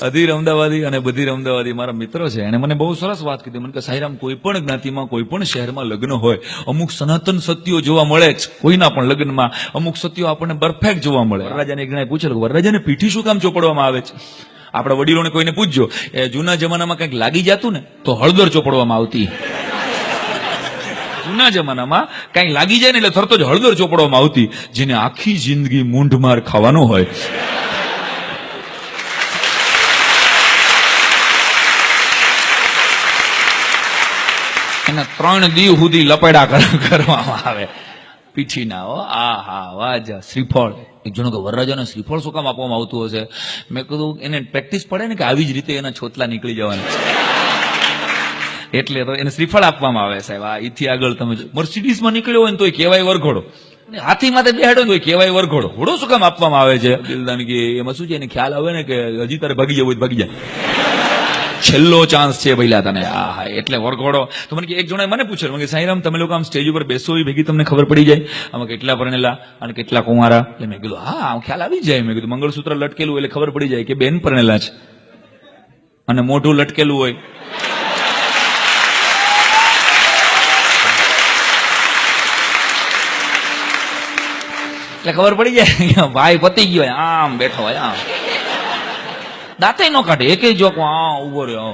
અધીર અમદાવાદી અને બધીર અમદાવાદી મારા મિત્રો છે, એને મને બહુ સરસ વાત કીધી. મને કે સાઈરામ, કોઈ પણ જ્ઞાતિમાં કોઈ પણ શહેરમાં લગ્ન હોય, અમુક સનાતન સત્યો જોવા મળે જ. કોઈના પણ લગ્નમાં અમુક સત્યો આપણને પરફેક્ટ જોવા મળે. વરરાજાને એક જણાએ પૂછેલું, વરરાજાને પીઠી શું કામ ચોપડવામાં આવે છે? આપણા વડીલોને કોઈને પૂછજો, એ જૂના જમાનામાં કંઈક લાગી જતું ને તો હળદર ચોપડવામાં આવતી. જૂના જમાનામાં કંઈક લાગી જાય ને એટલે તરત જ હળદર ચોપડવામાં આવતી. જેને આખી જિંદગી મૂંઢમાર ખાવાનો હોય, એના 3 દિવસ સુધી લપેડા કરવામાં આવે પીઠીના. આ હા વાજા શ્રીફળ. એક જણો કે વરરાજાને શ્રીફળ શું કામ આપવામાં આવતું હશે? મેં કીધું એને પ્રેક્ટિસ પડે ને કે આવી જ રીતે એના છોતલા નીકળી જવાના, એટલે તો એને શ્રીફળ આપવામાં આવે સાહેબ. આ ઈથી આગળ તમે મર્સિડીઝમાં નીકળ્યો હોય ને તોય કહેવાય વરઘોડો, હાથી માથે બેહાડ્યો તોય કહેવાય વરઘોડો. ઘોડો શું કામ આપવામાં આવે છે? દિલદાન કે એમાં શું છે, એને ખ્યાલ આવે ને કે હજી તારે ભાગી જવું હોય તો ભાગી જાય, છેલ્લો ચાન્સ છે ભઈલા તને. હા, એટલે વરઘોડો. તો મને એક જણાએ મને પૂછ્યું કે સાઈરામ, તમે લોકો આમ સ્ટેજ ઉપર બેસો એ ભેગી તમને ખબર પડી જાય આમાં કેટલા પરણેલા અને કેટલા કુંવારા? એટલે મેં કીધું હા, ખ્યાલ આવી જાય. મેં કીધું મંગળસૂત્ર લટકેલું એટલે ખબર પડી જાય કે બેન પરણેલા છે, અને મોઢું લટકેલું હોય એટલે ખબર પડી જાય ભાઈ પતી ગયો હોય, આમ બેઠો હોય, આમ દાંતે નો કાઢે એક જોક, ઉભો રહ્યો,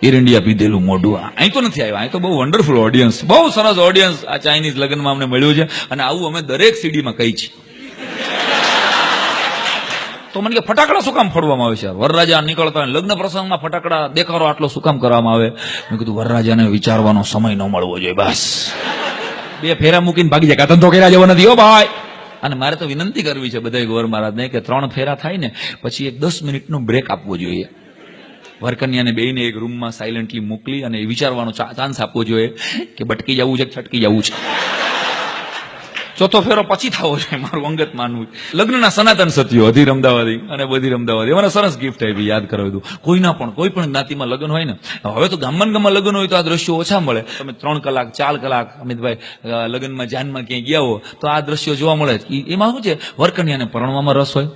એર ઇન્ડિયા પીધેલું મોઢું. અહીં તો નથી આવ્યા. અહીં તો બહુ વન્ડરફુલ ઓડિયન્સ, બહુ સરસ ઓડિયન્સ આ ચાઇનીઝ લગ્નમાં અમને મળ્યું છે, અને આવું અમે દરેક સીડીમાં કહી છે. તો મને કે ફટાકડા શું કામ ફોડવામાં આવે છે? વરરાજા નીકળતા હોય લગ્ન પ્રસંગમાં ફટાકડા દેખાડો આટલો શું કામ કરવામાં આવે? મેં કીધું વરરાજાને વિચારવાનો સમય ન મળવો જોઈએ, બસ 2 ફેરા મૂકીને ભાગી જાય. ધંધો કર્યા જેવો નથી હો ભાઈ. અને મારે તો વિનંતી કરવી છે બધા ગોર મહારાજને કે 3 ફેરા થાય ને પછી એક 10 મિનિટનો બ્રેક આપવો જોઈએ. વરકન્યાને બેયને એક રૂમમાં સાયલેન્ટલી મોકલી અને વિચારવાનો ચાન્સ આપવો જોઈએ કે બટકી જવું છે કે છટકી જવું છે. 4થો ફેરો પછી થવો જોઈએ, મારું અંગત માનવું. લગ્નના સનાતન સત્યો, અધીર અમદાવાદી અને બધીર અમદાવાદી. મને સરસ ગિફ્ટ આપી, યાદ કરાવી દઉં. કોઈ પણ જ્ઞાતિમાં લગ્ન હોય ને, હવે તો ગામમાં લગ્ન હોય તો આ દ્રશ્યો ઓછા મળે. તમે 3 કલાક 4 કલાક અમિતભાઈ લગ્નમાં જાનમાં ક્યાંય ગયા હો તો આ દ્રશ્યો જોવા મળે. એમાં શું છે, વરકન્યાને પરણવામાં રસ હોય,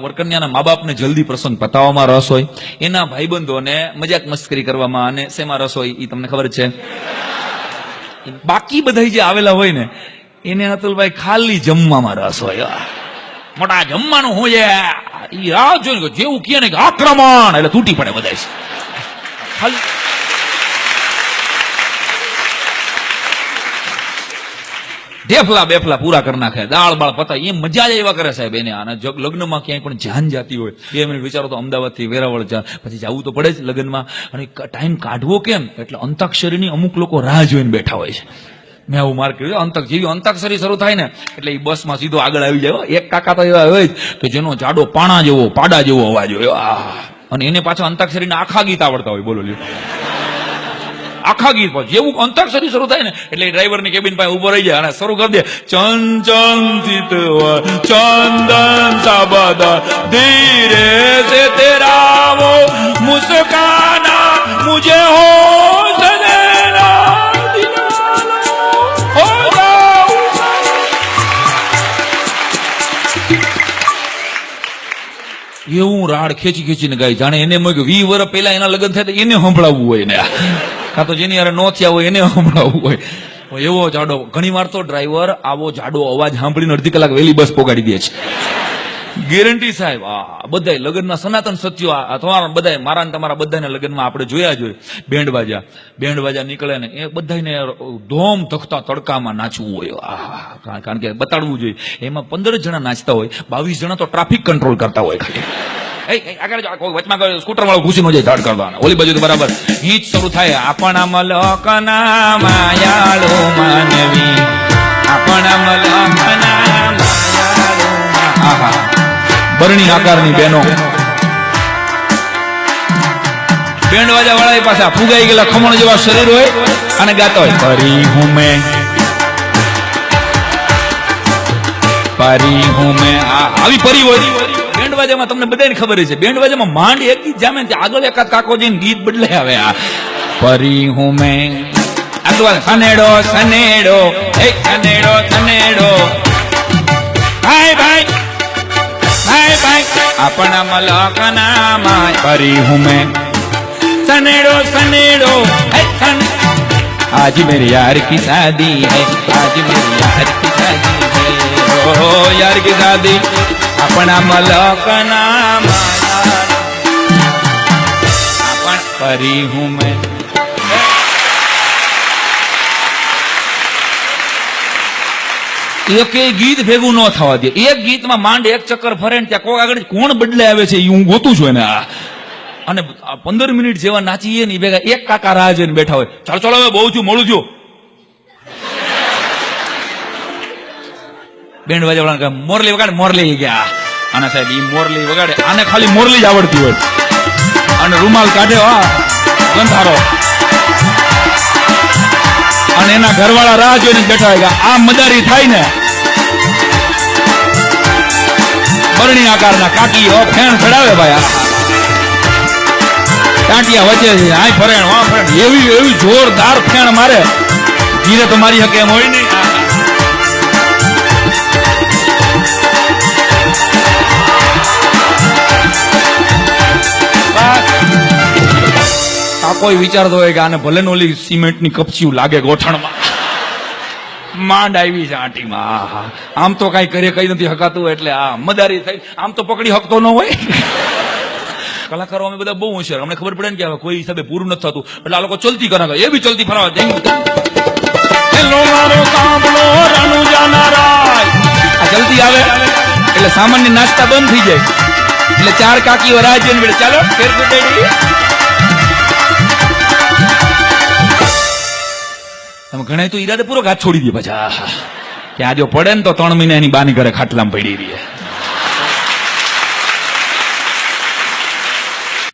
વરકન્યાના મા બાપને જલ્દી પ્રસંગ પતાવવામાં રસ હોય, એના ભાઈબંધોને મજાક મસ્કરી કરવામાં અને શેમાં રસ હોય એ તમને ખબર છે. બાકી બધા જે આવેલા હોય ને એને અતુલભાઈ ખાલી જમવામાં રસ હોય. મોટા જમવાનું હું છે એ રાહ જોઈને જેવું કહે ને કે આક્રમણ એટલે તૂટી પડે બધા. ખાલી ઢેફલા બેફલા પૂરા કરી નાખે, દાળ બાળ પતાય, એ મજા જ એવા કરે સાહેબ એને. આના લગ્નમાં ક્યાંય પણ જાન જાતી હોય 2 મિનિટ વિચારો તો અમદાવાદ થી વેરાવળ પછી જવું તો પડે જ લગ્નમાં. અને ટાઈમ કાઢવો કેમ? એટલે અંતાક્ષરીની અમુક લોકો રાહ જોઈને બેઠા હોય છે. મેં આવું માર્ક કર્યું. અંતાક્ષરી શરૂ થાય ને એટલે એ બસમાં સીધો આગળ આવી જાય. એક કાકા તો એવા હોય કે જેનો જાડો પાડા જેવો અવાજ હોય, અને એને પાછા અંતાક્ષરીના આખા ગીત આવડતા હોય. બોલો લ્યો, આખા ગીત પર જેવું અંતાક્ષરી શરૂ થાય ને એટલે ડ્રાઈવરની કેબિન પાસે ઉભો રહી જાય અને શરૂ કરી દે, ચંચિત ચંદન સાબદા ધીરે સે તેરા વો મુસ્કાના મુझे हो એવું રાડ ખેંચીને ગાય, જાણે એને 20 વર્ષ પહેલા એના લગ્ન થાય તો એને સંભળાવવું હોય ને, કાં તો જેની યાર નો થયા હોય એને સંભળાવવું હોય. એવો જાડો, ઘણી વાર તો ડ્રાઈવર આવો જાડો અવાજ સાંભળીને 1/2 કલાક વહેલી બસ પોગાડી દે છે. ગેરંટી સાહેબ. બધા લગ્નના સનાતન સત્યો તમારા બધા, મારા ને તમારા બધાના લગ્નમાં આપણે જોયા જોઈએ. બેન્ડ બાજા નીકળે ને એ બધાને ધોમ ધખતા તડકામાં નાચવું હોય. કારણ કે બતાડવું જોઈએ. એમાં 15 જણા નાચતા હોય, 22 જણા તો ટ્રાફિક કંટ્રોલ કરતા હોય. ખાલી આગળ કોઈ વચમાં સ્કૂટર વાળો ઘૂસી નો જાય ધાડ કરવાનો, ઓલી બાજુ બરાબર હિંચ શરૂ થાય. આપણા મલકના માયાળો માનવી, આપણા મલકના માયાળો. બરણી આકારની બહેનો બેન્ડ વાજા વાળા પાછા ફુગાઈ ગયેલા ખમણ જેવા શરીર હોય અને ગાતા હોય, પરી હું મેં આવી પરી હોય. બેન્ડ વાજામાં તમને બધાને ખબર છે, બેન્ડ વાજામાં માંડ એક ગીત જામે આગળ એકાદ કાકો જઈને ગીત બદલાય. આવે આ પરી હું મેં સનેડો સનેડો સનેડો સનેડો ભાઈ ભાઈ भाई भाई अपना मलकना माय परी हूँ मैं सनेड़ो सनेड़ो है सन आज मेरे यार की शादी है आज मेरे यार की शादी है ओ यार की शादी अपना मलकना माय अपन परी हूँ मैं એક ગીત ભેગું ન થવા દે એક ગીતમાં માંડ એક ચક્કર ફરે ને ત્યાં કોઈ આગળ કોણ બદલે આવે છે એ હું ગોતું છું એને અને 15 મિનિટ જેવા નાચીએ ને ભેગા એક કાકા રાહ જોઈને બેઠા હોય ચાલો ચાલો હવે બહુ છું મોડું છું બેન્ડ વાજા વાળા મોરલી વગાડે મોરલી ગયા અને સાહેબ ઈ મોરલી વગાડે આને ખાલી મોરલી જ આવડતી હોય અને રૂમાલ કાઢે ગંધારો અને એના ઘરવાળા રાહ જોઈને બેઠા હોય આ મદારી થાય ને બરણી આકારના કાકી ફેણ ચડાવે ભાઈ ટાંટિયા વચ્ચે આય ફરેણ વા ફરેણ એવી એવી જોરદાર ફેણ મારે ધીરે તો મારી હકે એમ હોય નહીં આ કોઈ વિચારતો હોય કે આને ભલે ઓલી સિમેન્ટની કપચીયું લાગે ગોઠણમાં માંડ આવી છે આંટીમાં આમ તો કઈ કરે કઈ નથી હકાતું એટલે આ મદારી થઈ આમ તો પકડી હકતો ન હોય કલાકારો અમે બધા બહુ હોશિયાર અમને ખબર પડે ને કે કોઈ હિસાબે પૂરું નથી થતું એટલે આ લોકો ચલતી કરે એ બી ચલતી ફરાવા દે આ ચલતી આવે એટલે સામાન્ય નાસ્તા બંધ થઈ જાય એટલે ચાર કાકીઓ રાહ જોઈને ચાલો ફેર કુટેડી તમે ઘણા તો ઈરાદે પૂરો હાથ છોડી દે પછી કે આ જો પડે ને તો 3 મહિના એની બાની ઘરે ખાટલામાં પડી રહી